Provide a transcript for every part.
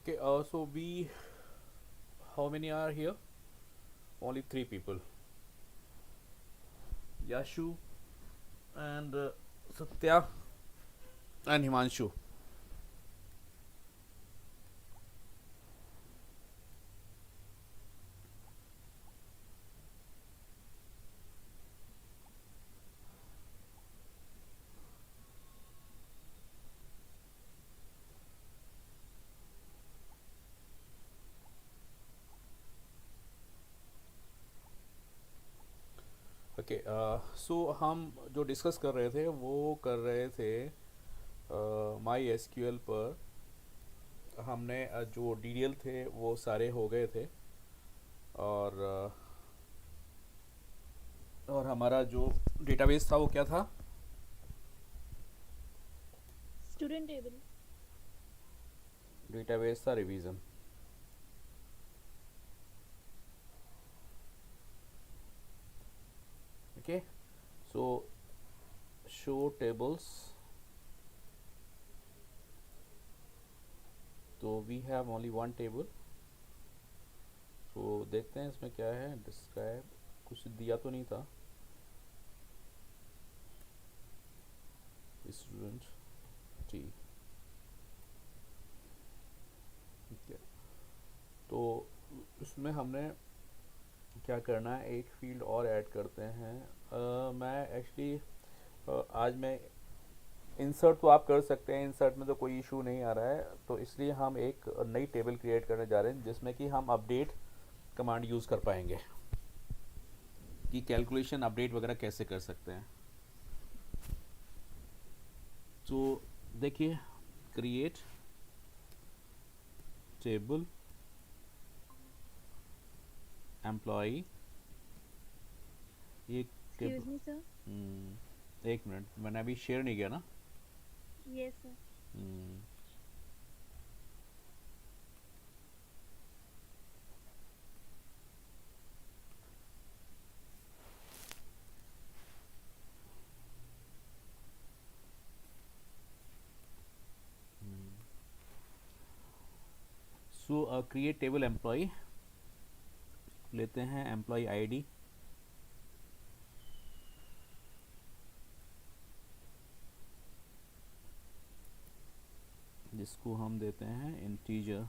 Okay, so we, how many are here? Only three people. Yashu and Satya and Himanshu. Okay, so हम जो discuss कर रहे थे वो कर रहे थे माई एसक्यूएल पर। हमने जो डीडीएल थे वो सारे हो गए थे। और और हमारा जो डेटाबेस था वो क्या था? Student table. डेटाबेस था revision. Okay, so show tables. तो we have only one table. तो देखते हैं इसमें क्या है। डिस्क्राइब, कुछ दिया तो नहीं था। Student T. ठीक है, तो इसमें हमने क्या करना है, एक फील्ड और ऐड करते हैं। मैं एक्चुअली आज मैं इंसर्ट तो आप कर सकते हैं, इंसर्ट में तो कोई इशू नहीं आ रहा है। तो इसलिए हम एक नई टेबल क्रिएट करने जा रहे हैं जिसमें कि हम अपडेट कमांड यूज़ कर पाएंगे कि कैलकुलेशन अपडेट वगैरह कैसे कर सकते हैं। तो देखिए, क्रिएट टेबल एम्प्लॉई, ये एक्सक्यूज मी सर। टेबल। एक मिनट, मैंने अभी शेयर नहीं किया ना। Yes sir. सो क्रिएट टेबल एम्प्लॉई, लेते हैं एम्प्लॉई आईडी, जिसको हम देते हैं इंटीजर।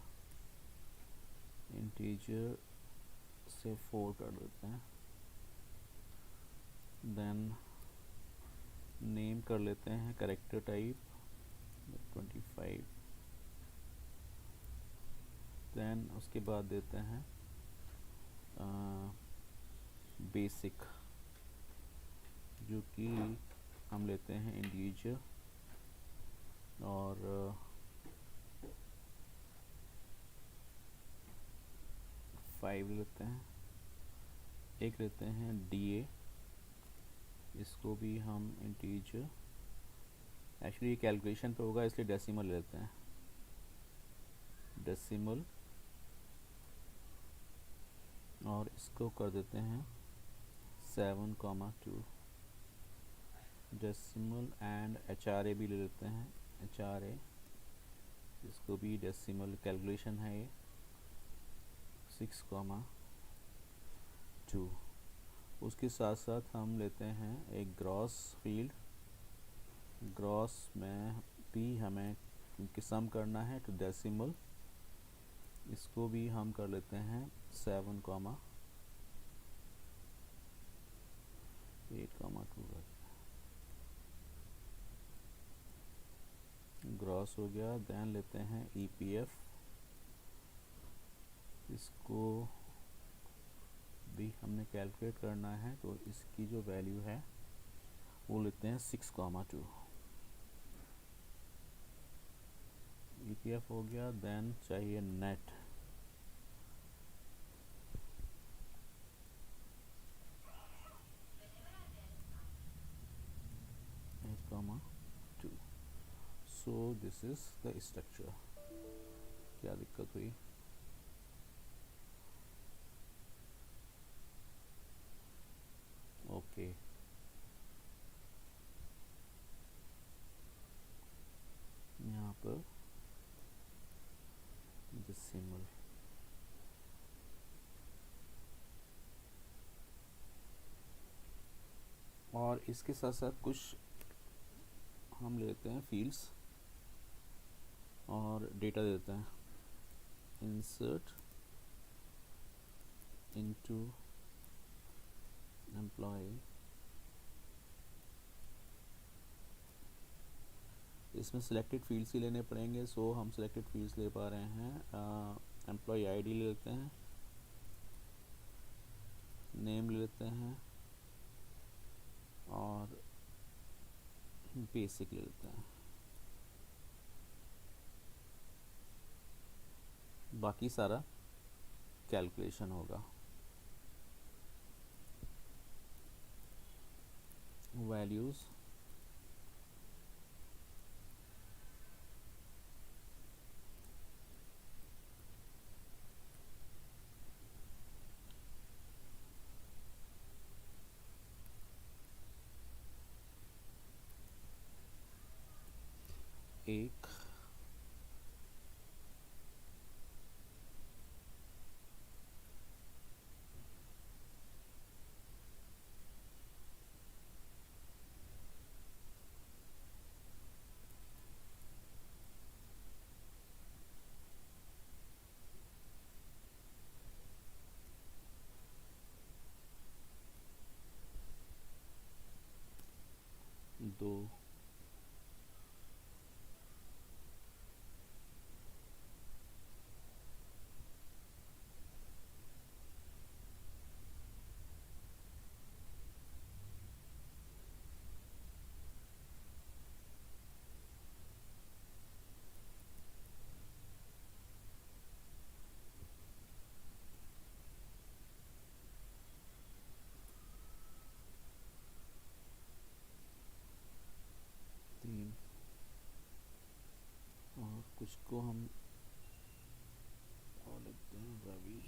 इंटीजर से 4 कर देते हैं। देन नेम कर लेते हैं करेक्टर टाइप 25। देन उसके बाद देते हैं बेसिक, जो कि हम लेते हैं इंटीजर। और 5 लेते हैं। एक लेते हैं डी, इसको भी हम इंटीजर। एक्चुअली ये कैलकुलेशन पे होगा इसलिए डेसिमल लेते हैं। डेसिमल, और इसको कर देते हैं 7,2। डेसिमल एंड एच आर ए भी ले लेते हैं। एच आर ए, इसको भी डेसिमल कैलकुलेशन है ये 6,2। उसके साथ साथ हम लेते हैं एक ग्रॉस फील्ड। ग्रॉस में भी हमें क्योंकि सम करना है तो डेसिमल, इसको भी हम कर लेते हैं 7,8,2। ग्रॉस हो गया। देन लेते हैं ईपीएफ, इसको भी हमने कैलकुलेट करना है तो इसकी जो वैल्यू है वो लेते हैं 6,2। ईपीएफ हो गया। देन चाहिए net. Eight comma 2। So this is the structure. क्या दिक्कत हुई? ओके, यहाँ पर decimal। और इसके साथ साथ कुछ हम लेते हैं फील्ड्स और डेटा देते हैं। इंसर्ट इनटू एम्प्लॉय, इसमें सिलेक्टेड फील्ड्स ही लेने पड़ेंगे, सो हम सिलेक्टेड फील्ड्स ले पा रहे हैं। एम्प्लॉय आईडी ले लेते हैं, नेम ले लेते हैं और बेसिक ले लेते हैं। बाकी सारा कैलकुलेशन होगा। वैल्यूज़ एक, 2, 3 और कुछ को हम और लिखते हैं रवि।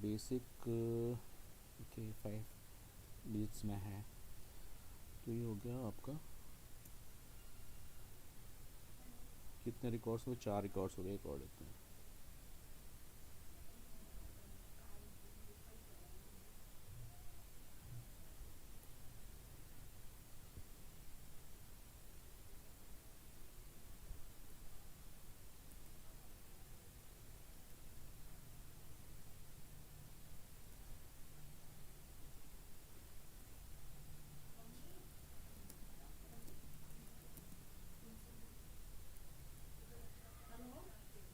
बेसिक ओके 5 डिजिट्स में है, तो ये हो गया आपका। कितने रिकॉर्ड्स हो? 4 रिकॉर्ड्स हो गए। एक और लेते हैं।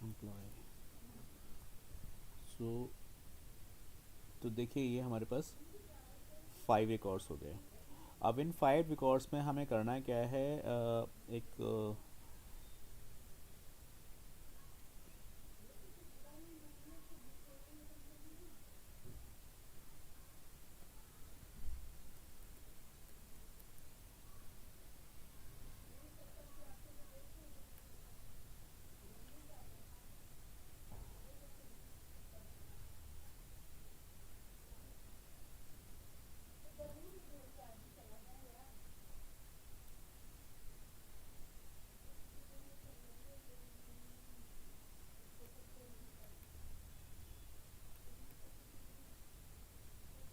एम्प्लॉय सो तो देखिए ये हमारे पास 5 रिकॉर्ड्स हो गए। अब इन 5 रिकॉर्ड्स में हमें करना क्या है, एक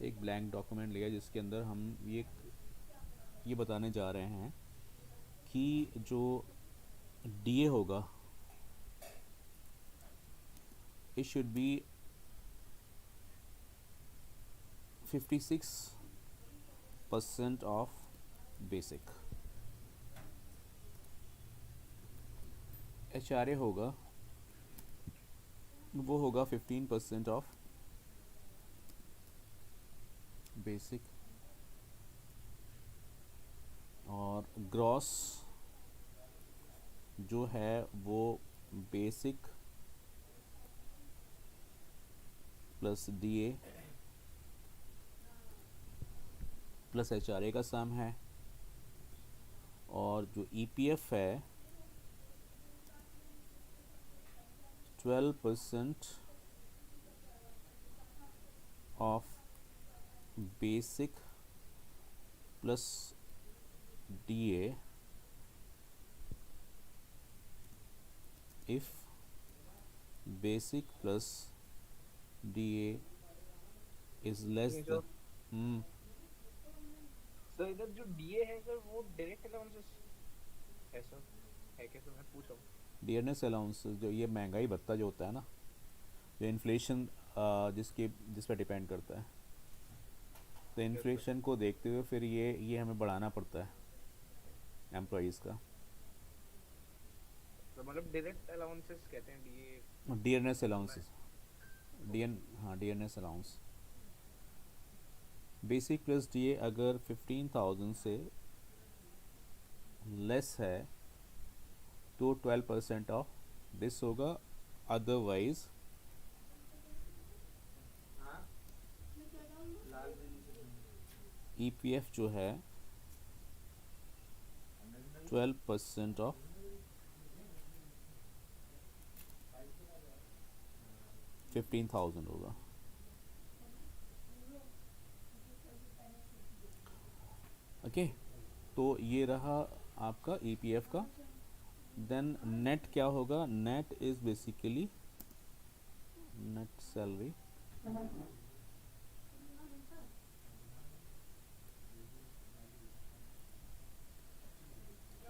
एक ब्लैंक डॉक्यूमेंट लिया जिसके अंदर हम ये बताने जा रहे हैं कि जो डीए होगा it should be 56% of basic। HRA होगा, वो होगा 15% ऑफ बेसिक। और ग्रॉस जो है वो basic plus DA plus H R A का सम है, और जो ई पी एफ है 12% of basic plus D A if basic plus D A is less नहीं दैन। सर। सर इधर जो डीए है सर वो डायरेक्ट अलाउंसेस है सर, है क्या सर, मैं पूछ रहा हूँ। डियरनेस अलाउंस जो ये महंगाई भत्ता जो होता है ना, जो इन्फ्लेशन जिस पर डिपेंड करता है, तो यस सर। इन्फ्लेशन को देखते हुए फिर ये हमें बढ़ाना पड़ता है एम्प्लॉयज़ का। तो मतलब डायरेक्ट अलाउंसेस कहते हैं डीए। डियरनेस अलाउंसेस, हाँ dearness allowance. Basic plus D A अगर 15,000 से लेस है तो 12% ऑफ दिस होगा, अदरवाइज ई पी एफ जो है 12% ऑफ 15,000 होगा। ओके, तो ये रहा आपका ई पी एफ का। देन नेट क्या होगा? Net is basically net salary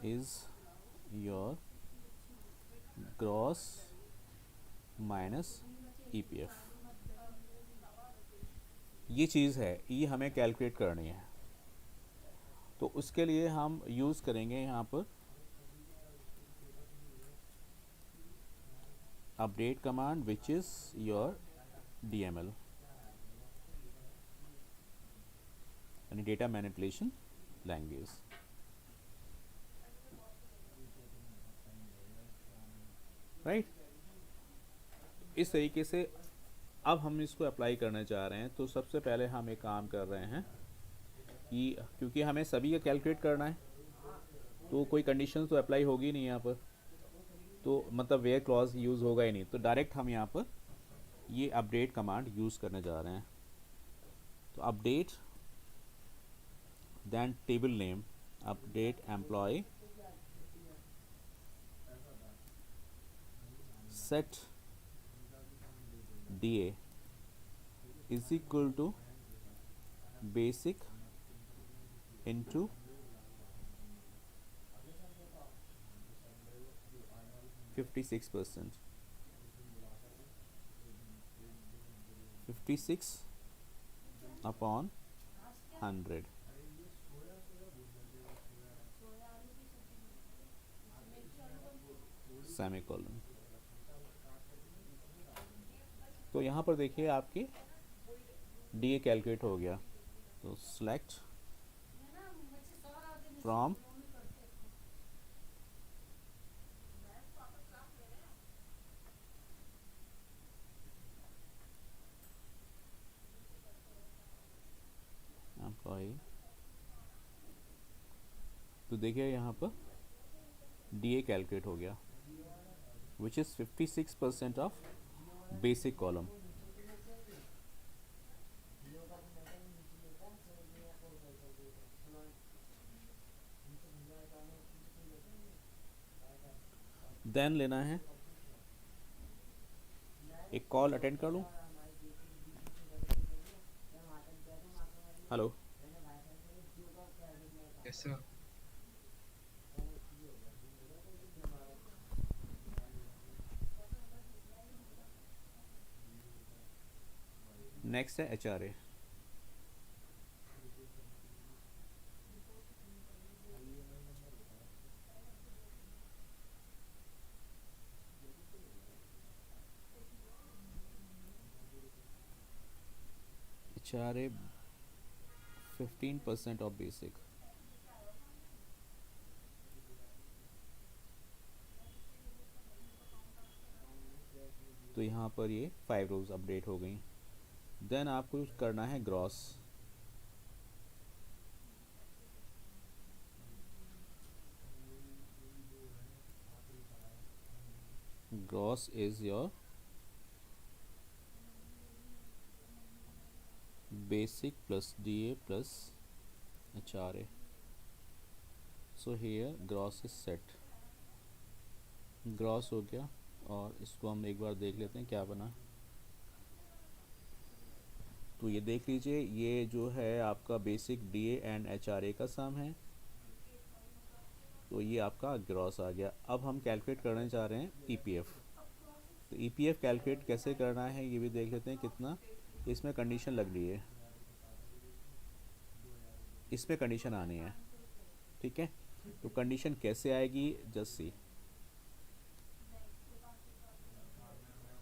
is your gross minus EPF. ये चीज़ है, ये हमें कैलकुलेट करनी है, तो उसके लिए हम यूज़ करेंगे यहाँ पर update command which is your DML यानी डेटा मैनिपुलेशन लैंग्वेज, राइट। इस तरीके से अब हम इसको अप्लाई करना चाह रहे हैं, तो सबसे पहले हम एक काम कर रहे हैं कि क्योंकि हमें सभी का कैलकुलेट करना है, तो कोई कंडीशन तो अप्लाई होगी नहीं यहाँ पर, तो मतलब वेयर क्लॉज यूज़ होगा ही नहीं, तो डायरेक्ट हम यहाँ पर ये अपडेट कमांड यूज़ करने जा रहे हैं। तो update then table name update employ set DA is equal to basic into 56%, 56 upon 100 semicolon. तो यहाँ पर देखिए आपकी डी ए कैलकुलेट हो गया, तो सिलेक्ट फ्रॉम एम्प्लॉय, तो देखिए यहाँ पर डी ए कैलकुलेट हो गया which is 56% of basic column. Then लेना है, एक कॉल अटेंड कर लूँ। Hello, yes sir. नेक्स्ट है H R A. H R A 15% of basic, तो यहाँ पर ये 5 रोज अपडेट हो गई। देन आपको करना है gross, gross is your basic plus DA plus HRA. So here gross is set. Gross हो गया और इसको हम एक बार देख लेते हैं क्या बना। तो ये देख लीजिए, ये जो है आपका बेसिक DA एंड HRA का सम है, तो ये आपका ग्रॉस आ गया। अब हम कैलकुलेट करने जा रहे हैं EPF। तो EPF कैलकुलेट कैसे करना है ये भी देख लेते हैं। कितना इसमें कंडीशन लग रही है, इसमें कंडीशन आनी है, ठीक है। तो कंडीशन कैसे आएगी, just see.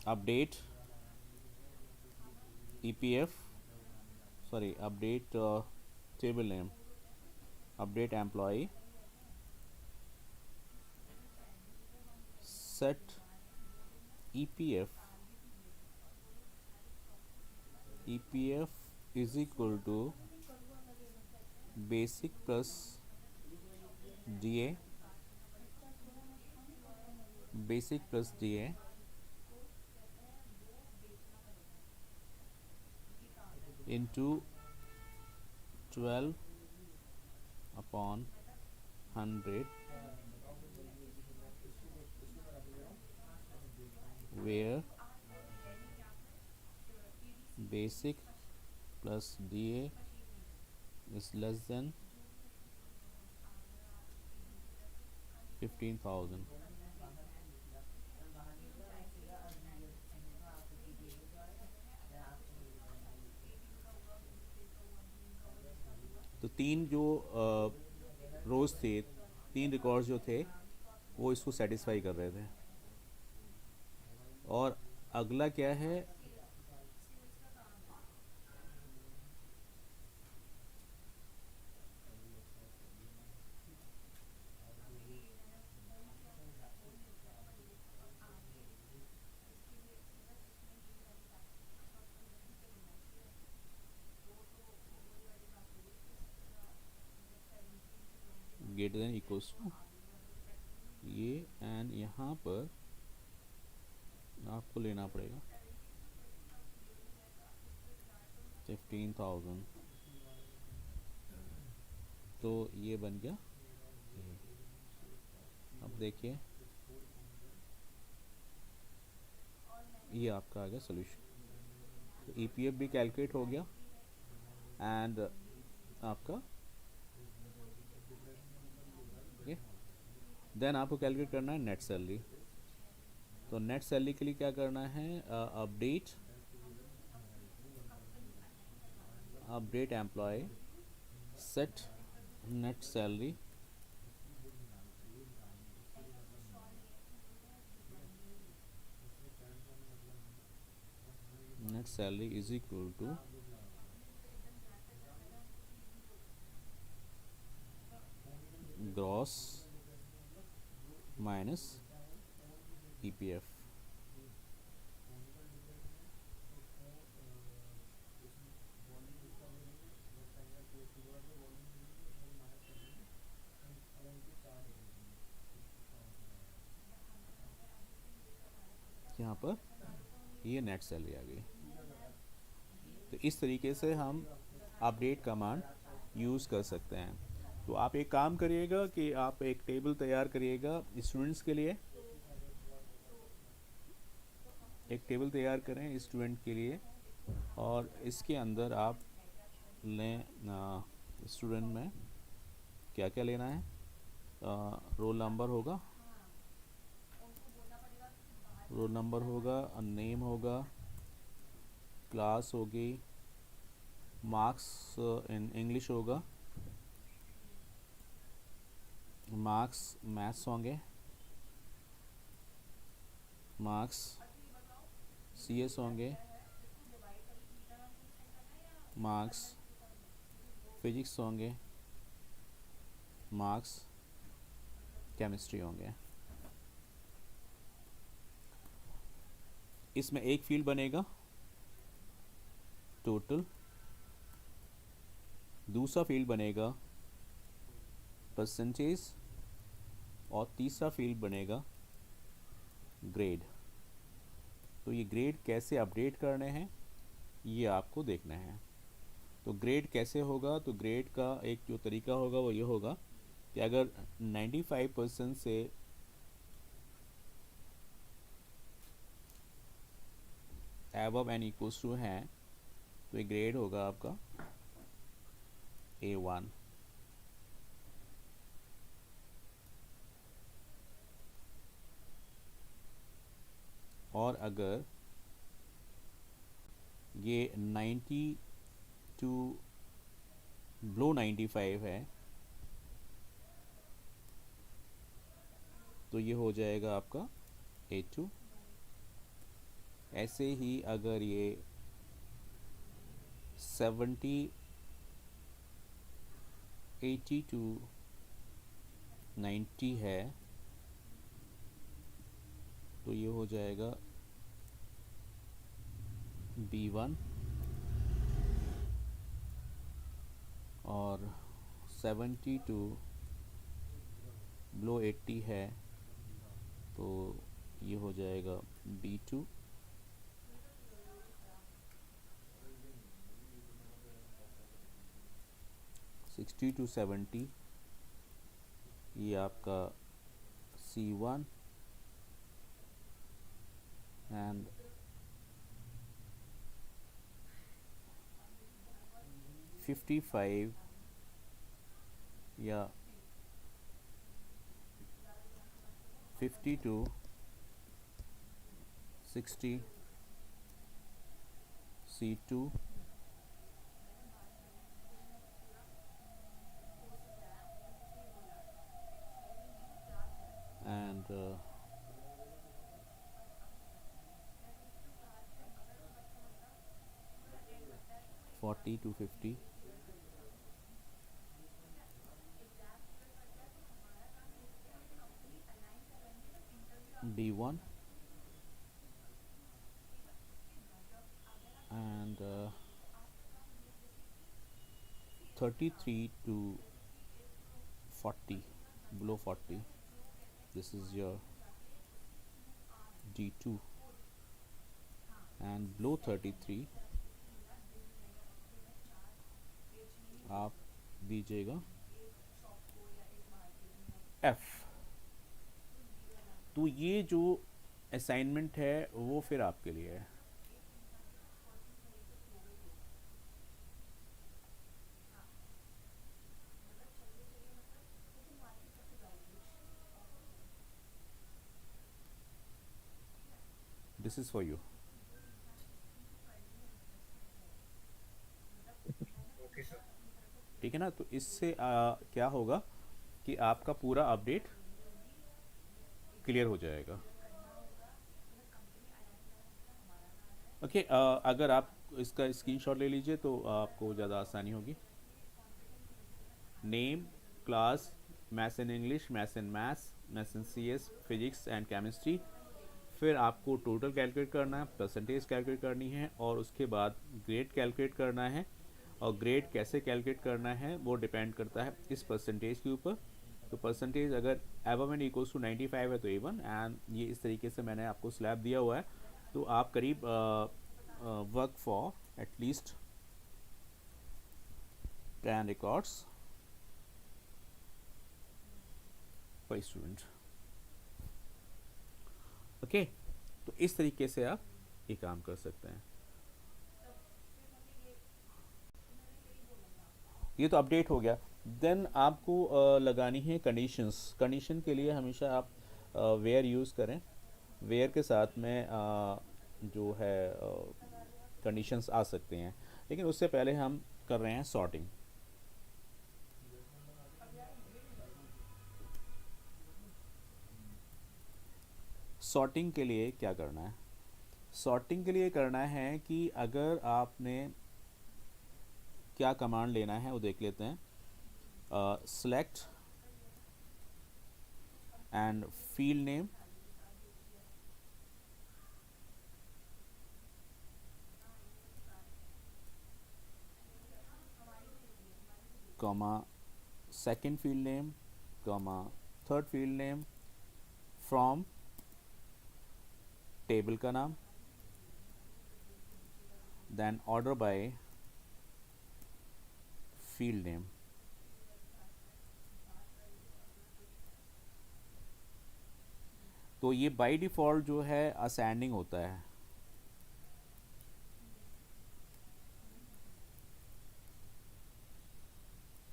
Update EPF, sorry update table name, update employ, set EPF is equal to basic plus DA, basic plus DA into 12 upon 100, where basic plus DA is less than 15,000. तो तीन जो रोज़ थे, तीन records जो थे वो इसको satisfy कर रहे थे। और अगला क्या है, ग्रेटर देन इक्वल्स टू ये, एंड यहाँ पर आपको लेना पड़ेगा 15,000। तो ये बन गया ये। अब देखिए ये आपका आ गया सोल्यूशन। तो EPF भी कैलकुलेट हो गया एंड आपका देन आपको कैलकुलेट करना है नेट सैलरी। तो नेट सैलरी के लिए क्या करना है, update employ, set net salary, net salary is equal to gross minus EPF। यहाँ पर ये नेट सैलरी आ गई। तो इस तरीके से हम अपडेट कमांड यूज़ कर सकते हैं। तो आप एक काम करिएगा कि आप एक टेबल तैयार करिएगा स्टूडेंट्स के लिए, एक टेबल तैयार करें स्टूडेंट के लिए, और इसके अंदर आप लें स्टूडेंट में क्या क्या लेना है। रोल नंबर होगा, रोल नंबर होगा, नेम होगा, क्लास होगी, मार्क्स इन इंग्लिश होगा, मार्क्स मैथ्स होंगे, मार्क्स CS होंगे, मार्क्स फिजिक्स होंगे, मार्क्स केमिस्ट्री होंगे। इसमें एक फील्ड बनेगा टोटल, दूसरा फील्ड बनेगा परसेंटेज, और तीसरा फील्ड बनेगा ग्रेड। तो ये ग्रेड कैसे अपडेट करने हैं ये आपको देखना है। तो ग्रेड कैसे होगा, तो ग्रेड का एक जो तरीका होगा वो ये होगा कि अगर 95% से एबव एंड इक्वल्स टू हैं तो ये ग्रेड होगा आपका A1। और अगर ये 90 टू बिलो 95 है तो ये हो जाएगा आपका A2। ऐसे ही अगर ये 70 80 टू 90 है तो ये हो जाएगा B1। और 70 टू बिलो 80 है तो ये हो जाएगा B2। 60 टू 70 ये आपका C1। एंड 55 या 50 to 60 C2। and 40 to 50 B1। and 33 to 40 below 40 this is your D2। and below 33 आप दीजिएगा F। तो ये जो असाइनमेंट है वो फिर आपके लिए है। This is for you. Okay sir. ठीक है ना। तो इससे क्या होगा कि आपका पूरा अपडेट क्लियर हो जाएगा। ओके अगर आप इसका स्क्रीनशॉट ले लीजिए तो आपको ज़्यादा आसानी होगी। Name, class, maths and English, maths and maths and CS, physics and chemistry. फिर आपको टोटल कैलकुलेट करना है, परसेंटेज कैलकुलेट करनी है और उसके बाद ग्रेड कैलकुलेट करना है। और ग्रेड कैसे कैलकुलेट करना है वो डिपेंड करता है इस परसेंटेज के ऊपर। तो परसेंटेज अगर एबव एंड इक्वल्स टू 95 है तो A1। एंड ये इस तरीके से मैंने आपको स्लैब दिया हुआ है। तो आप करीब वर्क फॉर एटलीस्ट 10 रिकॉर्ड्स पर स्टूडेंट। ओके तो इस तरीके से आप ये काम कर सकते हैं। ये तो अपडेट हो गया। देन आपको लगानी है कंडीशंस। कंडीशन के लिए हमेशा आप वेयर यूज़ करें। वेयर के साथ में जो है कंडीशंस आ सकते हैं। लेकिन उससे पहले हम कर रहे हैं सॉर्टिंग। सॉर्टिंग के लिए क्या करना है? सॉर्टिंग के लिए करना है कि अगर आपने क्या कमांड लेना है वो देख लेते हैं। Select and field name comma second field name comma third field name from table का नाम, then order by field name. तो ये बाय डिफ़ॉल्ट जो है असेंडिंग होता है।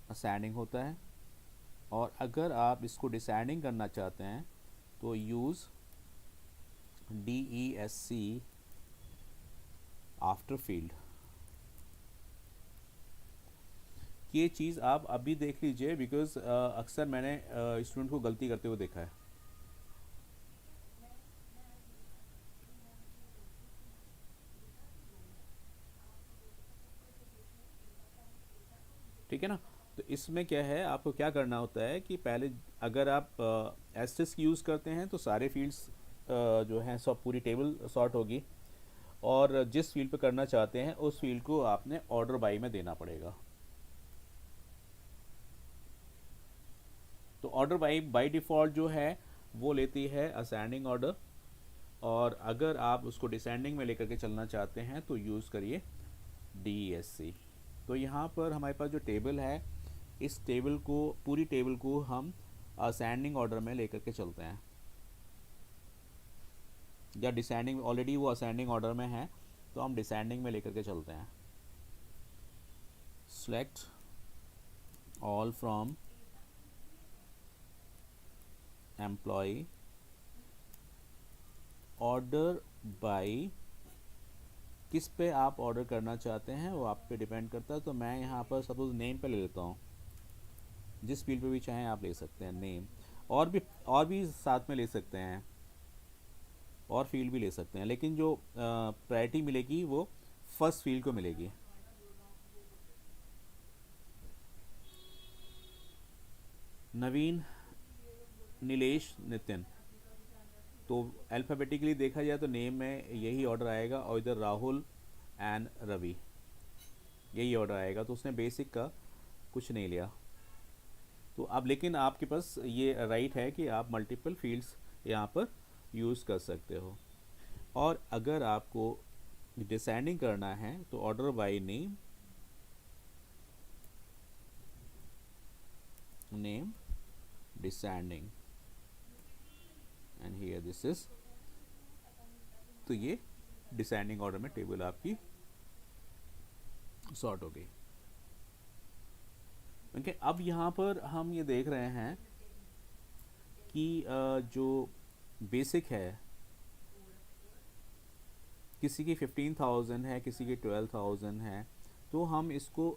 असेंडिंग होता है, और अगर आप इसको डिसेंडिंग करना चाहते हैं तो यूज़ DESC आफ्टर फील्ड। ये चीज़ आप अभी देख लीजिए, बिकॉज अक्सर मैंने स्टूडेंट को गलती करते हुए देखा है। ठीक है ना। तो इसमें क्या है, आपको क्या करना होता है कि पहले अगर आप एस्टेरिस्क यूज़ करते हैं तो सारे फील्ड्स जो हैं सब पूरी टेबल सॉर्ट होगी, और जिस फील्ड पे करना चाहते हैं उस फील्ड को आपने ऑर्डर बाई में देना पड़ेगा। तो ऑर्डर बाई बाय डिफ़ॉल्ट जो है वो लेती है असेंडिंग ऑर्डर, और अगर आप उसको डिसेंडिंग में लेकर के चलना चाहते हैं तो यूज़ करिए DESC। तो यहाँ पर हमारे पास जो टेबल है, इस टेबल को, पूरी टेबल को हम असेंडिंग ऑर्डर में लेकर के चलते हैं, या डिसेंडिंग, ऑलरेडी वो असेंडिंग ऑर्डर में है तो हम डिसेंडिंग में लेकर के चलते हैं। Select all from employ, order by, किस पे आप ऑर्डर करना चाहते हैं वो आप पे डिपेंड करता है। तो मैं यहाँ पर सपोज नेम पे ले लेता हूँ, जिस फील्ड पे भी चाहें आप ले सकते हैं नेम, और भी साथ में ले सकते हैं, और फील्ड भी ले सकते हैं, लेकिन जो प्रायोरिटी मिलेगी वो फर्स्ट फील्ड को मिलेगी। नवीन, नीलेश, नितिन। तो अल्फ़ाबेटिकली देखा जाए तो नेम में यही ऑर्डर आएगा, और इधर राहुल एंड रवि, यही ऑर्डर आएगा। तो उसने बेसिक का कुछ नहीं लिया। तो अब लेकिन आपके पास ये राइट है कि आप मल्टीपल फील्ड्स यहाँ पर यूज़ कर सकते हो। और अगर आपको डिसेंडिंग करना है तो order by name, name descending, and here this is, तो ये डिसेंडिंग ऑर्डर में टेबल आपकी सॉर्ट हो गई। ओके, अब यहाँ पर हम ये देख रहे हैं कि जो बेसिक है, किसी की 15,000 है, किसी की 12,000 है, तो हम इसको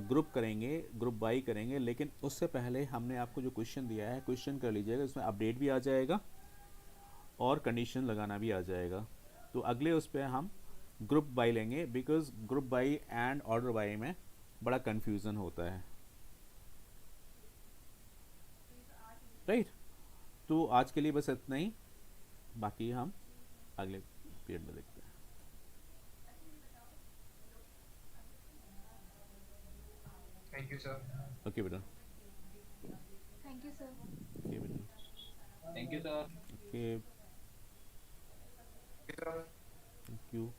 ग्रुप करेंगे, ग्रुप बाई करेंगे। लेकिन उससे पहले हमने आपको जो क्वेश्चन दिया है, क्वेश्चन कर लीजिएगा, इसमें अपडेट भी आ जाएगा और कंडीशन लगाना भी आ जाएगा। तो अगले उस पर हम ग्रुप बाई लेंगे, because group by and order by में बड़ा कन्फ्यूज़न होता है, राइट। तो आज के लिए बस इतना ही, बाकी हम अगले पीरियड में देखते हैं। Thank you sir. ओके बेटा, Thank you, sir. ओके बेटा, thank you sir. Okay, sir thank you.